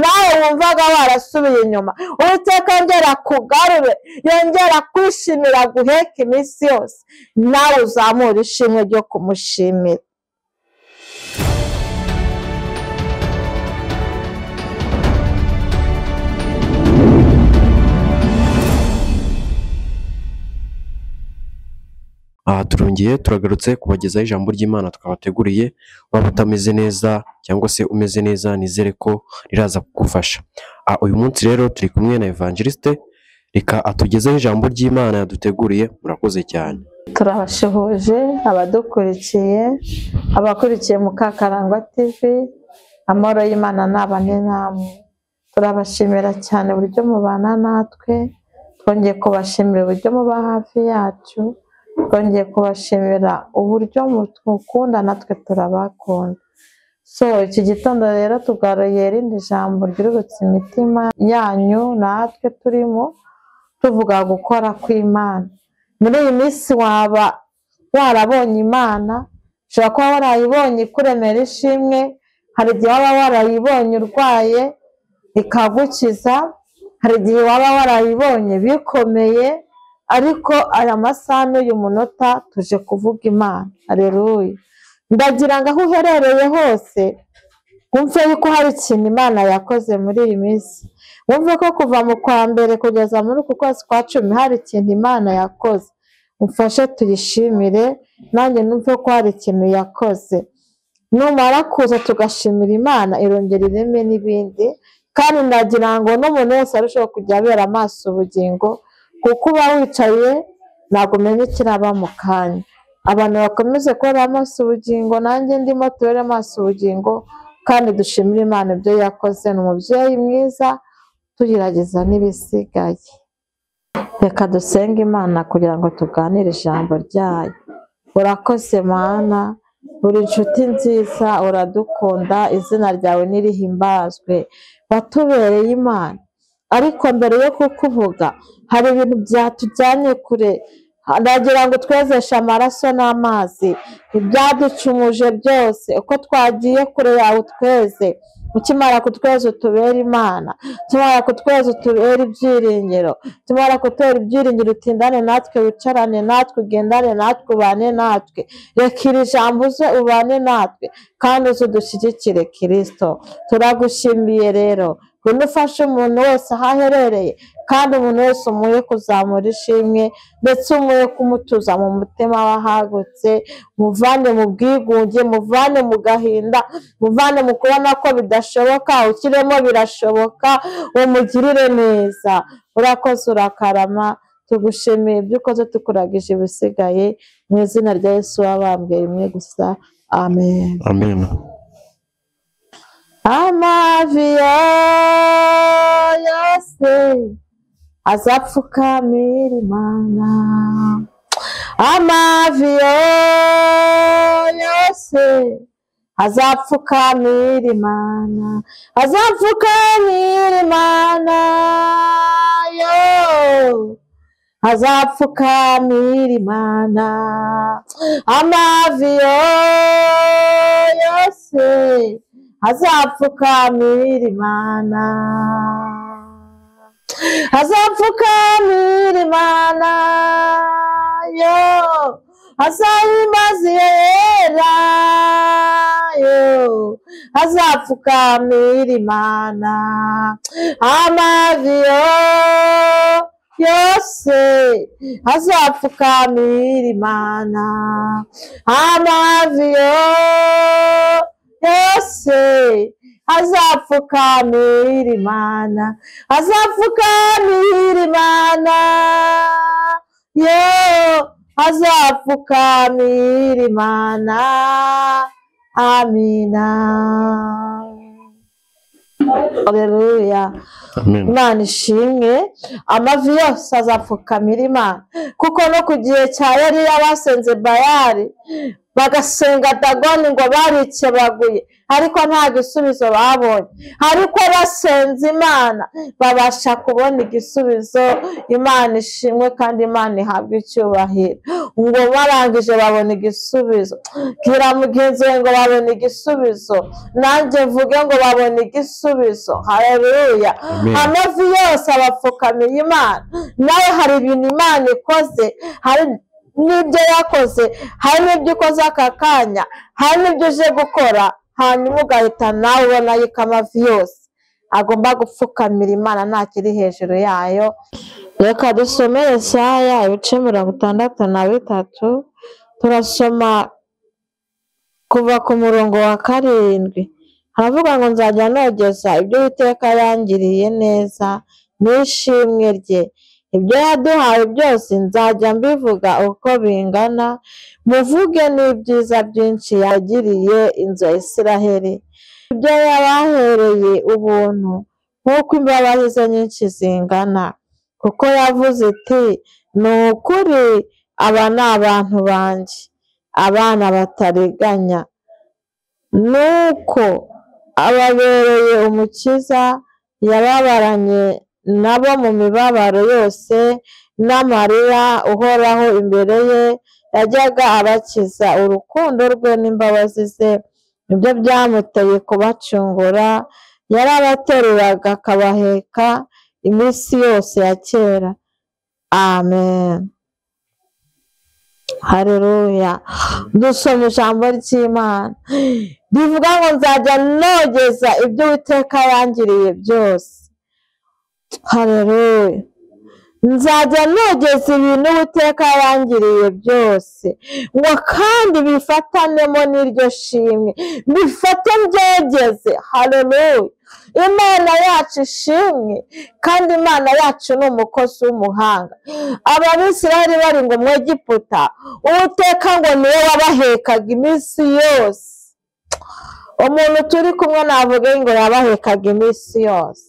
nawe wumvaga warasubiye inyuma, Uwiteka yongera kugarure, yongera kwishimira guheka iminsi yose, nawe uzamura ishimwe ryo kumushimira. Aha turongeye turagarutse kubagezaho ijambo ry'Imana twabateguriye. Waba utameze neza cyangwa se umeze neza, nizere ko riraza kugufasha. Uyu munsi rero turi kumwe na Evangeliste, reka atugezeho ijambo ry'Imana yaduteguriye. Murakoze cyane. Turabashuhuje abadukurikiye, abakurikiye Mukakarangwa TV, amahoro y'Imana nabane namwe. Turabashimira cyane uburyo mubana natwe, twongeye kubashimira uburyo muba hafi yacu, twongeye kubashimira uburyo mukunda natwe turabakunda. Iki gitondo rero tugaruye irindi jambo ryurutse imitima yanyu, natwe turimo tuvuga gukora kw'Imana. Muri iyi minsi waba warabonye Imana, ushobora kuba warayibonye ikuremera ishimwe, hari igihe waba warayibonye urwaye ikagukiza, hari igihe waba warayibonye bikomeye, ariko aya masaha n'uyu munota tuje kuvuga Imana. Haleluya. Ndagira ngo aho uherereye hose wumve yuko hari ikintu Imana yakoze muri iyi minsi, wumve ko kuva mu kwa mbere kugeza muri uku kwezi kwa 10 hari ikintu Imana yakoze. Mufashe tuyishimire, nanjye numve ko hari ikintu yakoze. Numara kuza tugashimira Imana, irongera ireme n'ibindi, kandi ndagira ngo n'umuntu wese arusheho kujya abera amaso ubugingo, kuko uba wicaye ntabwo umenya ikiraba mu kanya. Abantu bakomeze kubera amaso ubugingo, nanjye ndimo tubere amaso ubugingo, kandi dushimire Imana ibyo yakoze. Ni umubyeyi mwiza, tugerageza n'ibisigaye. Reka dusenge Imana kugira ngo tuganire ijambo ryayo. Urakoze Mana, uri inshuti nziza, uradukunda, izina ryawe nirihimbazwe. Watubereye Imana, ariko mbere yo kukuvuga hari ibintu byatujyanye kure. Ndagira ngo twezeshe amaraso n'amazi ibyaducumuje byose, uko twagiye kure yawe utweze. Ukimara kutweza utubere Imana, ukimara kutweza utubere ibyiringiro, ukimara kutubera ibyiringiro utindane natwe, wicarane natwe, ugendane natwe, ubane natwe. Reka iri jambo uze ubane natwe kandi uze udushyigikire Kristo. Turagushimiye rero, ngwino ufashe umuntu wese aho aherereye, kandi umuntu wese umuhe kuzamura ishimwe, ndetse umuhe kumutuza mu mutima wahagutse, muvane mu bwigunge, muvane mu gahinda, muvane mu kubona ko bidashoboka, ukiremo birashoboka, umugirire neza. Urakoze, urakarama, tugushimiye ibyo ukoze, tukuragije ibisigaye, mu izina rya Yesu wabambwe rimwe gusa, amen. Amen. Amavi yose azapfukamira Imana, amavi yose azapfukamira Imana, azapfukamira Imana, azapfukamira Imana. Amavi yose azapfukamira Imana, azapfukamira Imana, azahimbaza yera, azapfukamira Imana. Amavi yose azapfukamira Imana, amavi yose azapfukamira Imana, azapfukamira Imana, azapfukamira Imana. Amina. Haleluya. Imana ishimwe. Amavi yose azapfukamira Imana, kuko no ku gihe cya Eliya basenze Bayali, bagasenga dagoni ngo barikebaguye ariko nta gisubizo babonye, ariko basenze Imana babasha kubona igisubizo. Imana ishimwe kandi Imana ihabwa icyubahiro. Ngo barangije babona igisubizo, bwira mugenzi we ngo babona igisubizo, nanjye mvuge ngo babona igisubizo. Haleluya. Amavi yose abapfukamiye Imana, nawe hari ibintu Imana ikoze, hari n'ibyo yakoze, hari n'ibyo ukoze aka kanya, hari n'ibyo uje gukora, hanyuma ugahita nawe ubona yuko amavi yose agomba gupfukamira Imana nta kiri hejuru yayo. Reka dusomere Yesaya ibice 63, turasoma kuva ku murongo wa 7. Haravuga ngo nzajya nogeza ibyo Uwiteka yangiriye neza n'ishimwe rye, ibyo yaduhaye byose nzajya mbivuga uko bingana, muvuge n'ibyiza byinshi yagiriye inzu ya Isiraheli, ibyo yabahereye ubuntu nk'uko imbabazi ze nyinshi zingana. Kuko yavuze iti, ni ukuri aba ni abantu banjye, abana batariganya. Nuko ababereye umukiza, yababaranye nabo mu mibabaro yose n'amarira. Uhoraho imbere ye yajyaga abakiza, urukundo rwe n'imbabazi ze nibyo byamuteye kubacungura. Yarabateruraga akabaheka iminsi yose ya kera. Amen. Haleluya. Dusoma ijambo ry'Imana rivuga ngo nzajya nogeza ibyo Uwiteka yangiriye byose. Haleluya. Nzajya nogeza ibintu Uwiteka yangiriye byose, ngo kandi bifatanemo n'iryo shimwe, bifate mbyogeze. Haleluya. Imana yacu ishimwe kandi Imana yacu ni umukozi w'umuhanga. Abisirayeli bari ngo mu Egiputa, Uwiteka ngo niwe wabahekaga iminsi yose. Umuntu turi kumwe navuga ngo yabahekaga iminsi yose.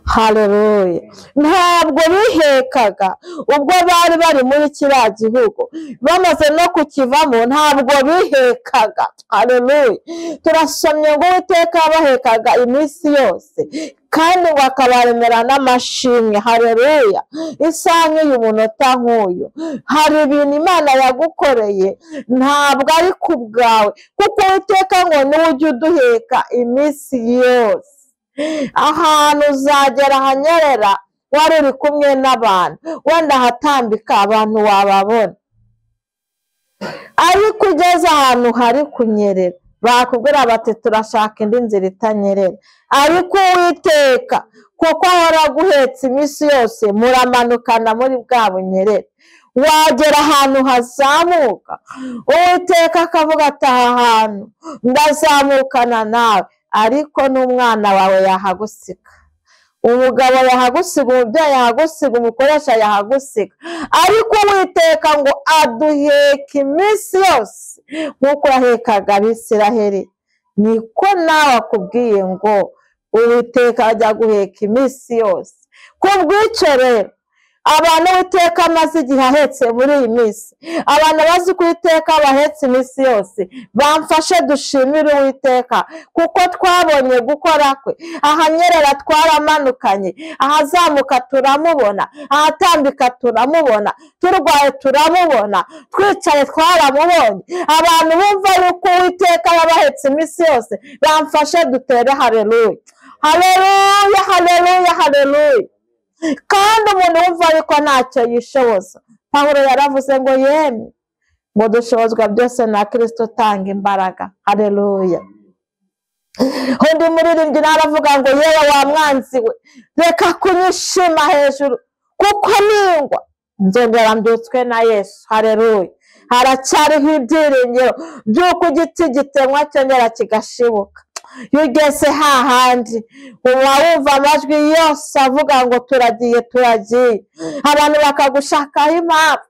Haleluya. Ntabwo bihekaga ubwo bari muri kiriya gihugu, bamaze no kukivamo ntabwo bihekaga. Haleluya. Turasomye ngo Uwiteka yabahekaga iminsi yose kandi ngo akabaremera n'amashimwe. Haleluya. Isaha nk'uyu, umunota nk'uyu, hari ibintu Imana yagukoreye, ntabwo ari ku bwawe, kuko Uwiteka ngo niwe ujya uduheka iminsi yose. Ahantu uzagera hanyerera wari uri kumwe n'abantu, wenda hatambika abantu wababona, ariko ugeze ahantu hari kunyerera bakubwira bati turashaka indi nzira itanyerera. Ariko Uwiteka kuko ahora aguhetse iminsi yose, muramanukana muri bwa bunyerere. Wagera ahantu hazamuka, Uwiteka akavuga ati aha hantu ndazamukana nawe, ariko n'umwana wawe yahagusiga, umugabo yahagusiga, umubyeyi yahagusiga, umukoresha yahagusiga, ariko Uwiteka ngo aduheka iminsi yose nk'uko yahekaga Abisiraheli. Niko nawe akubwiye ngo Uwiteka ajya guheka iminsi yose. Kubw'icyo rero, abantu Uwiteka amaze igihe ahetse muri iyi minsi, abantu bazi ko Uwiteka bahetse iminsi yose, bamfashe dushimire Uwiteka kuko twabonye gukora kwe. Ahanyerera twaramanukanye, ahazamuka turamubona, ahatambika turamubona, turwaye turamubona, twicaye twaramubonye. Abantu bumva yuko Uwiteka yabahetse iminsi yose, bamfashe dutere haleluya. Haleluya, haleluya, haleluya. Kandi umuntu wumva yuko ntacyo yishoboza, Pawulo yaravuze ngo yemwe ngo dushobozwa byose na Kristo utanga imbaraga. Haleluya. Undi muririmbyi aravuga ngo yewe wa mwanzi we, reka kunyishima hejuru, kuko ningwa nzongera mbyutswe na Yesu. Haleluya. Haracyariho ibyiringiro by'uko igiti gitemwa cyongera kigashibuka. Iyo ugeze hahandi uba wumva amajwi yose avuga ngo turagiye turagiye, abantu bakagushakaho impamvu,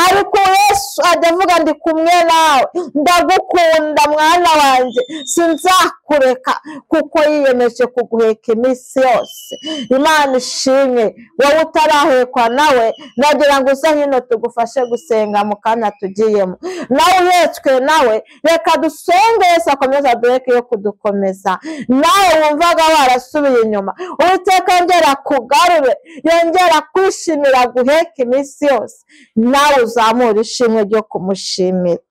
ariko Yesu ajya avuga ndi kumwe nawe, ndagukunda mwana wanjye, sinzakureka, kuko yiyemeje kuguheka iminsi yose. Imana ishimwe. Wowe utarahekwa nawe, nagira ngo uze hino tugufashe gusenga mu kanya tugiyemo. Nawe uhetswe nawe, reka dusenge, Yesu akomeza duheke yo kudukomeza. Nawe wumvaga warasubiye inyuma, Uwiteka yongera kugarure, yongera kwishimira guheka iminsi yose, nawe uzamura ishimwe ryo kumushimira.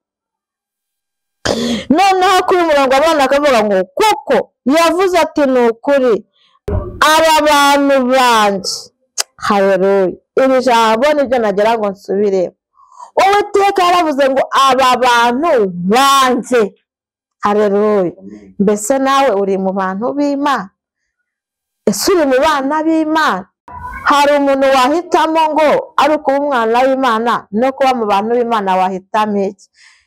Noneho kuri umurongo abana akavuga ngo kuko yavuze ati ni ukuri aba bantu banje. Haleluya. Iri jambo nibyo nagira ngo nsubire. Uwiteka yaravuze ngo aba bantu banje. Haleluya. Mbese nawe uri mu bantu b'Imana? Ese uri mu bana b'Imana? Hari umuntu wahitamo ngo ari ukuba umwana w'Imana no kuba mu bantu b'Imana, wahitamo iki?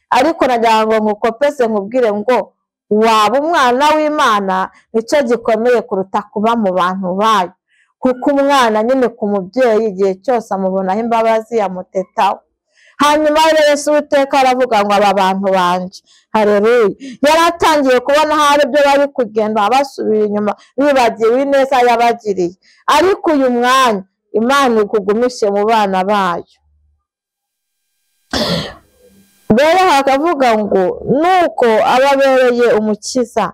Ariko nagira ngo nkukopese nkubwire ngo waba umwana w'Imana nicyo gikomeye kuruta kuba mu bantu bayo, kuko umwana nyine ku mubyeyi igihe cyose amubonaho imbabazi, yamutetaho. Hanyuma rero Yesu Uwiteka aravuga ngo aba bantu banje. Haleluya. Yaratangiye kubona hari ibyo bari kugenda basubira inyuma, bibagiwe ineza yabagiriye, ariko uyu mwanya Imana ikugumishe mu bana bayo. Rero hakavuga ngo nuko ababereye umukiza,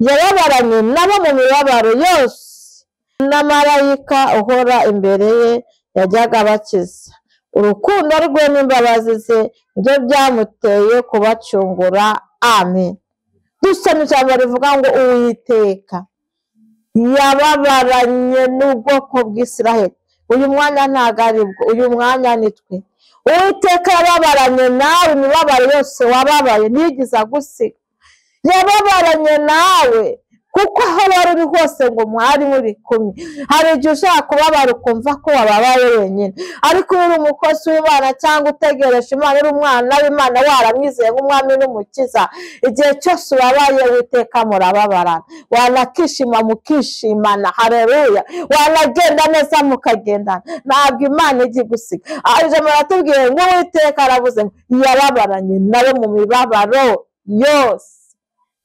yababaranye nabo mu mibabaro yose, na marayika uhora imbere ye yajyaga abakiza. Urukundo rwe n'imbabazi ze byo byamuteye kubacungura. Amen. Dusoma ijambo rivuga ngo Uwiteka yababaranye n'ubwoko bw'Isiraheli. Uyu mwanya ntabwo ari bwo, uyu mwanya ni twe. Uwiteka yababaranye nawe imibabaro yose wababaye, ntiyigize agusiga. Yababaranye nawe kuko aho wari uri hose ngo mwari muri kumwe. Hari igihe ushaka kubabara ukumva ko wababaye wenyine, ariko uri umukozi w'Imana cyangwa utegereje Imana, uri umwana w'Imana waramwizeye nk'umwami n'umukiza, igihe cyose ubabaye Uwiteka murababarana, wanakishima mukishimana. Haleluya. Wanagenda neza mukagendana, ntabwo Imana ijya igusiga. Ijambo riratubwiye ngo Uwiteka aravuze ngo yababaranye nabo mu mibabaro yose.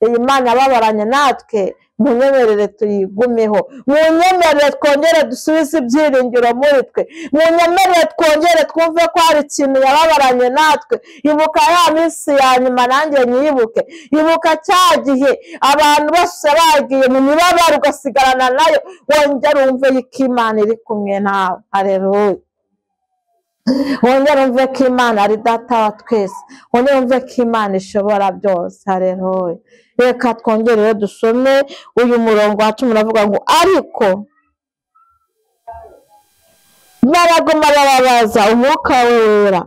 Iyi Mana yababaranye natwe, munyemerere tuyigumeho, munyemerere twongere dusubize ibyiringiro muri twe, munyemerere twongere twumve ko hari ikintu yababaranye natwe. Ibuka ya minsi ya nyuma nanjye nyibuke, ibuka cya gihe abantu bose bagiye mu mibabaro ugasigarana nayo, wongere wumve ko Imana iri kumwe nawe. Haleluya. Wongere wumve ko Imana ari data wa twese, wongere wumve ko Imana ishobora byose. Haleluya. Reka twongere dusome uyu murongo wacu, muravuga ngo ariko baraguma bababaza umwuka we wera,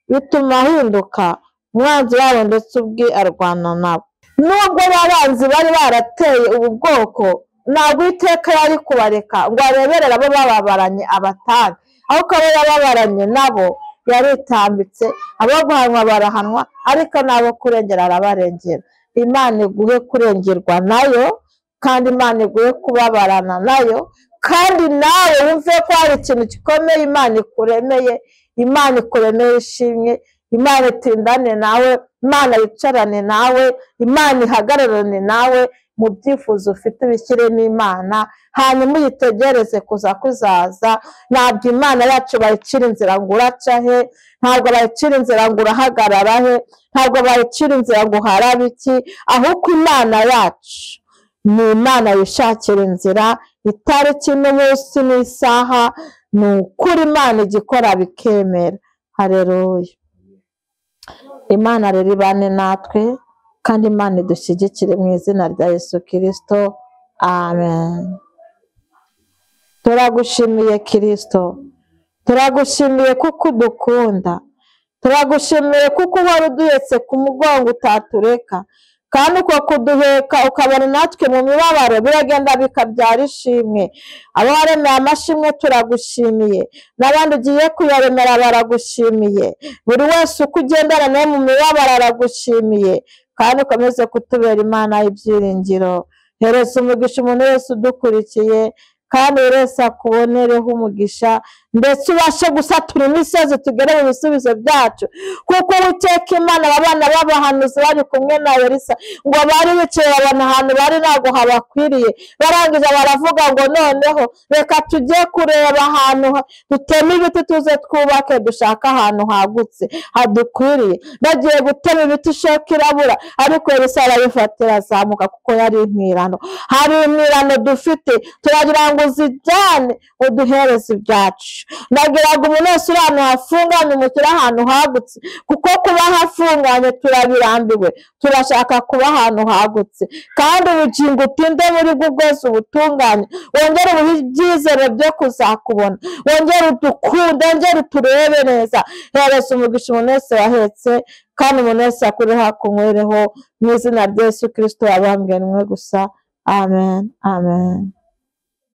bituma ahinduka umwanzi wabo ndetse ubwe arwana nabo. Nubwo abanzi bari barateye ubu bwoko, ntabwo Uwiteka yari kubareka ngo areberere abo bababaranye abatane, ahubwo abo yababaranye nabo yaritambitse, abo guhanwa barahanwa, ariko n'abo kurengera arabarengera. Imana iguhe kurengerwa nayo, kandi Imana iguhe kubabarana nayo, kandi nawe wumve ko hari ikintu gikomeye Imana ikuremeye. Imana ikuremeye ishimwe, Imana itindane nawe, Imana yicarane nawe, Imana ihagararane nawe mu byifuzo ufite, ubishyiremo Imana, hanyuma uyitegereze kuza kuzaza. Ntabwo Imana yacu bayicira inzira ngo uraca he, ntabwo bayicira inzira ngo urahagarara he, ntabwo bayicira inzira ngo uharabe iki, ahubwo Imana yacu ni Imana yishakira inzira, itariki n'umunsi n'isaha, ni ukuri Imana igikora bikemera. Haleluya. Imana rero ibane natwe, kandi Imana idushyigikire mu izina rya Yesu Kristo. Amen. Turagushimiye Kristo, turagushimiye kuko udukunda, turagushimiye kuko uhora uduhetse ku mugongo utatureka, kandi uko kuduheka ukabona natwe mu mibabaro biragenda bikabyara ishimwe. Abo waremeye amashimwe turagushimiye, n'abandi ugiye kuyaremera baragushimiye, buri wese uko ugendana nawe mu mibabaro aragushimiye, kandi ukomeze kutubera Imana y'ibyiringiro. Hereza umugisha umuntu wese udukurikiye, kandi buri wese akubonereho umugisha ndetse ubashe gusatura imisozi tugere mu bisubizo byacu kuko Uwiteka Imana abana b'abahanuzi bari kumwe na Elisa ngo bari bicaye babona ahantu bari ntabwo habakwiriye barangije baravuga ngo noneho reka tujye kureba ahantu dutema ibiti tuze twubake dushaka ahantu hagutse hadukwiriye bagiye gutema ibiti ishoka irabura ariko Elisa arabifatira azamuka kuko yari impirano hari impirano dufite turagira ngo uzijyane uduhereze ibyacu nagira ngo umuntu wese uri ahantu hafunganye umushyire ahantu hagutse kuko kuba hafunganye turabirambiwe turashaka kuba ahantu hagutse kandi ubugingo utinde muri bwo bwose ubutunganye wongere ubuhe ibyizere byo kuzakubona wongere udukunde wongere uturebe neza hereza umugisha umuntu wese wahetse kandi umuntu wese akuri hakunywereho mu izina rya Yesu Kristo wabambwe nimwe gusa amen amen.